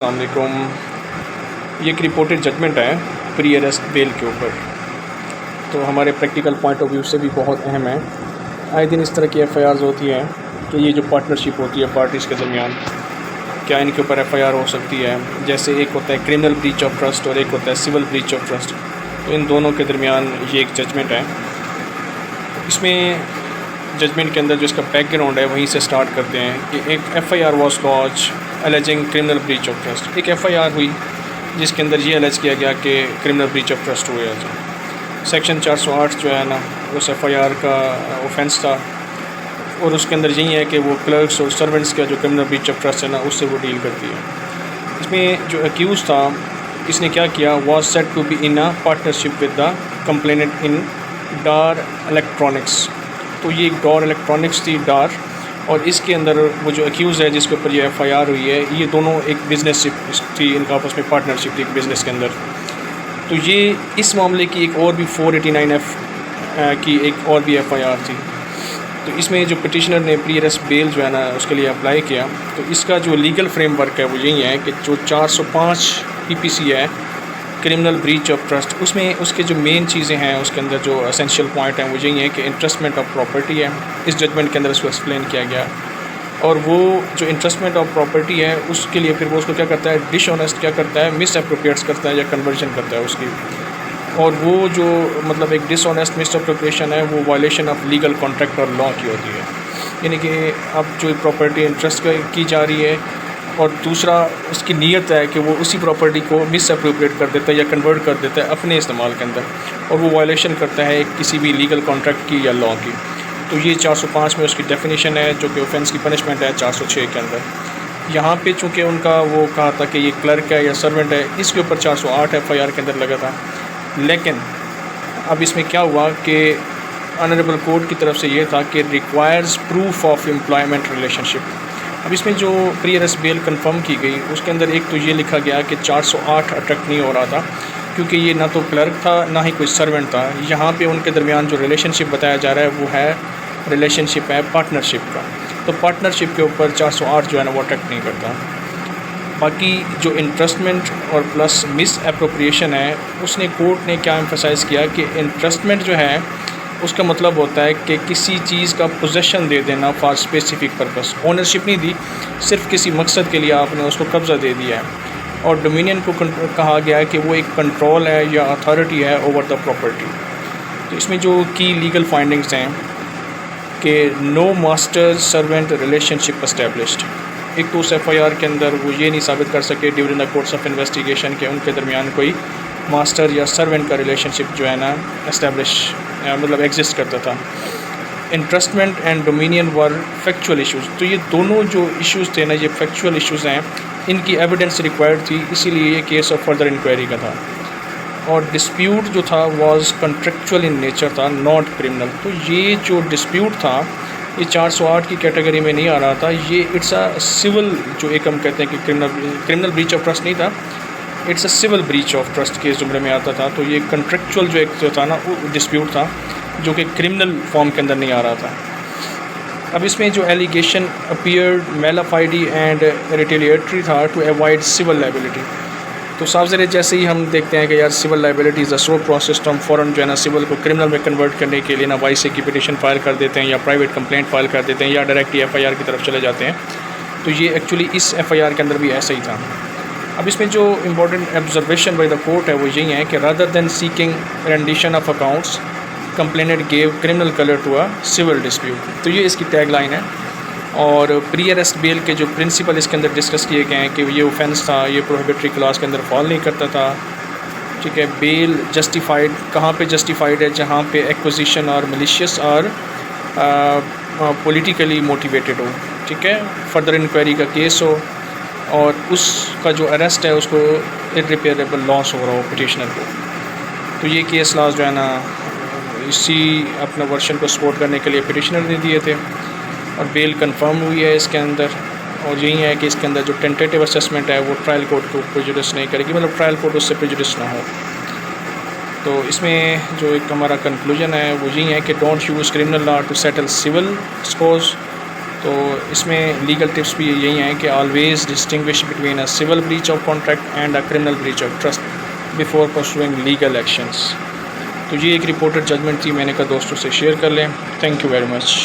अस्सलामुअलैकुम। ये एक रिपोर्टेड जजमेंट है प्री अरेस्ट बेल के ऊपर, तो हमारे प्रैक्टिकल पॉइंट ऑफ व्यू से भी बहुत अहम है। आए दिन इस तरह की एफआईआर्स होती हैं कि ये जो पार्टनरशिप होती है पार्टीज़ के दरमियान, क्या इनके ऊपर एफआईआर हो सकती है। जैसे एक होता है क्रिमिनल ब्रीच ऑफ ट्रस्ट और एक होता है सिविल ब्रीच ऑफ ट्रस्ट, तो इन दोनों के दरमियान ये एक जजमेंट है। इसमें जजमेंट के अंदर जो इसका बैकग्राउंड है वहीं से स्टार्ट करते हैं कि एक FIR was launch alleging criminal breach of trust. एक एफआईआर हुई जिसके अंदर ये एलेज किया गया कि क्रिमिनल ब्रीच ऑफ ट्रस्ट हुआ है। सेक्शन 408 जो है ना, उस एफआईआर का ऑफेंस था और उसके अंदर यही है कि वो क्लर्क्स और सर्वेंट्स का जो क्रिमिनल ब्रीच ऑफ ट्रस्ट है ना, उससे वो डील करती है। इसमें जो एक्यूज़ था, इसने क्या किया, was said to be in a partnership with the complainant in Dar Electronics. तो ये डार इलेक्ट्रॉनिक्स थी, डार, और इसके अंदर वो जो एक्यूज़ है जिसके ऊपर ये एफआईआर हुई है, ये दोनों एक बिजनेस थी, इनका आपस में पार्टनरशिप थी एक बिज़नेस के अंदर। तो ये इस मामले की एक और भी 489F की एक और भी एफआईआर थी। तो इसमें जो पिटिशनर ने प्री अरेस्ट बेल जो है ना उसके लिए अप्लाई किया, तो इसका जो लीगल फ्रेमवर्क है वो यही है कि जो 405 पीपीसी है क्रिमिनल ब्रीच ऑफ ट्रस्ट, उसमें उसके जो मेन चीज़ें हैं उसके अंदर जो एसेंशियल पॉइंट हैं वो यही है कि इंटरेस्टमेंट ऑफ प्रॉपर्टी है। इस जजमेंट के अंदर इसको एक्सप्लेन किया गया, और वो जो इंटरेस्टमेंट ऑफ प्रॉपर्टी है उसके लिए फिर वो उसको क्या करता है, डिसऑनेस्ट क्या करता है, मिस अप्रोप्रिएट्स करता है या कन्वर्जन करता है उसकी। और वो जो मतलब एक डिसऑनेस्ट मिस अप्रोप्रिएशन है वो वायलेशन ऑफ लीगल कॉन्ट्रैक्ट और लॉ की होती है। यानी कि अब जो प्रॉपर्टी इंटरेस्ट की जा रही है और दूसरा उसकी नीयत है कि वो उसी प्रॉपर्टी को मिस अप्रोप्रिएट कर देता है या कन्वर्ट कर देता है अपने इस्तेमाल के अंदर, और वो वायलेशन करता है किसी भी लीगल कॉन्ट्रैक्ट की या लॉ की। तो ये 405 में उसकी डेफिनेशन है, जो कि ऑफेंस की पनिशमेंट है 406 के अंदर। यहाँ पे चूँकि उनका वो कहा था कि ये क्लर्क है या सर्वेंट है, इसके ऊपर 408 एफआईआर के अंदर लगा था। लेकिन अब इसमें क्या हुआ कि ऑनरेबल कोर्ट की तरफ से ये था कि requires proof of employment relationship. अब इसमें जो प्री अरेस्ट बेल कंफर्म की गई उसके अंदर एक तो ये लिखा गया कि 408 अट्रैक्ट नहीं हो रहा था, क्योंकि ये ना तो क्लर्क था ना ही कोई सर्वेंट था। यहाँ पे उनके दरमियान जो रिलेशनशिप बताया जा रहा है वो है रिलेशनशिप है पार्टनरशिप का, तो पार्टनरशिप के ऊपर 408 जो है ना वो अट्रैक्ट नहीं करता। बाकी जो इंटरेस्टमेंट और प्लस मिस अप्रोप्रिएशन है, उसने कोर्ट ने क्या एम्फसाइज़ किया कि इंटरेस्टमेंट जो है उसका मतलब होता है कि किसी चीज़ का पोजेसन दे देना फॉर स्पेसिफिक पर्पस। ओनरशिप नहीं दी, सिर्फ किसी मकसद के लिए आपने उसको कब्ज़ा दे दिया है। और डोमिनियन को कहा गया है कि वो एक कंट्रोल है या अथॉरिटी है ओवर द प्रॉपर्टी। तो इसमें जो की लीगल फाइंडिंग्स हैं कि no master servant relationship established. एक तो उस एफआईआर के अंदर वो ये नहीं साबित कर सके during the course of investigation के उनके दरमियान कोई मास्टर या सर्वेंट का रिलेशनशिप जो है ना एस्टेब्लिश मतलब एग्जिस्ट करता था। Entrustment and dominion were factual issues. तो ये दोनों जो इश्यूज़ थे ना, ये फैक्चुअल इश्यूज़ हैं, इनकी एविडेंस रिक्वायर्ड थी, इसीलिए ये केस ऑफ फर्दर इंक्वायरी का था। और डिस्प्यूट जो था वाज कॉन्ट्रैक्चुअल इन नेचर था, नॉट क्रिमिनल। तो ये जो डिस्प्यूट था ये 408 की कैटेगरी में नहीं आ रहा था, ये इट्स अ सिविल, जो एक हम कहते हैं कि क्रिमिनल ब्रीच ऑफ ट्रस्ट नहीं था, it's a civil breach of trust के ज़ुमरे में आता था। तो ये कॉन्ट्रैक्चुअल जो एक जो था ना वो डिस्प्यूट था, जो कि क्रिमिनल फॉर्म के अंदर नहीं आ रहा था। अब इसमें जो allegation appeared malafide and retaliatory था टू अवॉइड सिविल लाइबिलिटी। तो साफ ज़रे जैसे ही हम देखते हैं कि यार civil liability is a slow process, तो हम फ़ौरन जो है ना सिविल को क्रिमिनल में कन्वर्ट करने के लिए ना वाईसी की पिटिशन फाइल कर देते हैं या प्राइवेट कंप्लेंट फाइल कर देते हैं या डायरेक्ट एफआईआर की तरफ चले जाते हैं। तो ये एक्चुअली इस एफआईआर के अंदर भी ऐसा ही था। अब इसमें जो important observation by the court है वो यही है कि rather than seeking rendition of accounts complainant gave criminal colour to a civil dispute. तो ये इसकी टैग लाइन है। और प्री अरेस्ट बेल के जो प्रिंसिपल इसके अंदर डिस्कस किए गए हैं कि ये ऑफेंस था, ये प्रोहिबिटरी क्लास के अंदर फॉल नहीं करता था। ठीक है, बेल जस्टिफाइड कहाँ पे जस्टिफाइड है, जहाँ पे एक्विजिशन और मलिशियस और पॉलिटिकली मोटिवेटेड हो। ठीक है, फर्दर इंक्वायरी का केस हो और उसका जो अरेस्ट है उसको इररिपेयरेबल लॉस हो रहा हो पिटिशनर को। तो ये केस लॉस जो है ना इसी अपना वर्शन को सपोर्ट करने के लिए पिटिशनर ने दिए थे, और बेल कंफर्म हुई है इसके अंदर। और यही है कि इसके अंदर जो टेंटेटिव असेसमेंट है वो ट्रायल कोर्ट को प्रेजुडिस नहीं करेगी, मतलब ट्रायल कोर्ट उससे प्रेजुडिस ना हो। तो इसमें जो एक हमारा कंक्लूजन है वो यही है कि don't use criminal law to settle civil scores, तो इसमें लीगल टिप्स भी यही हैं कि always distinguish between a civil breach of contract and a criminal breach of trust before pursuing legal actions. तो ये एक रिपोर्टेड जजमेंट थी, मैंने कहा दोस्तों से शेयर कर लें। Thank you very much.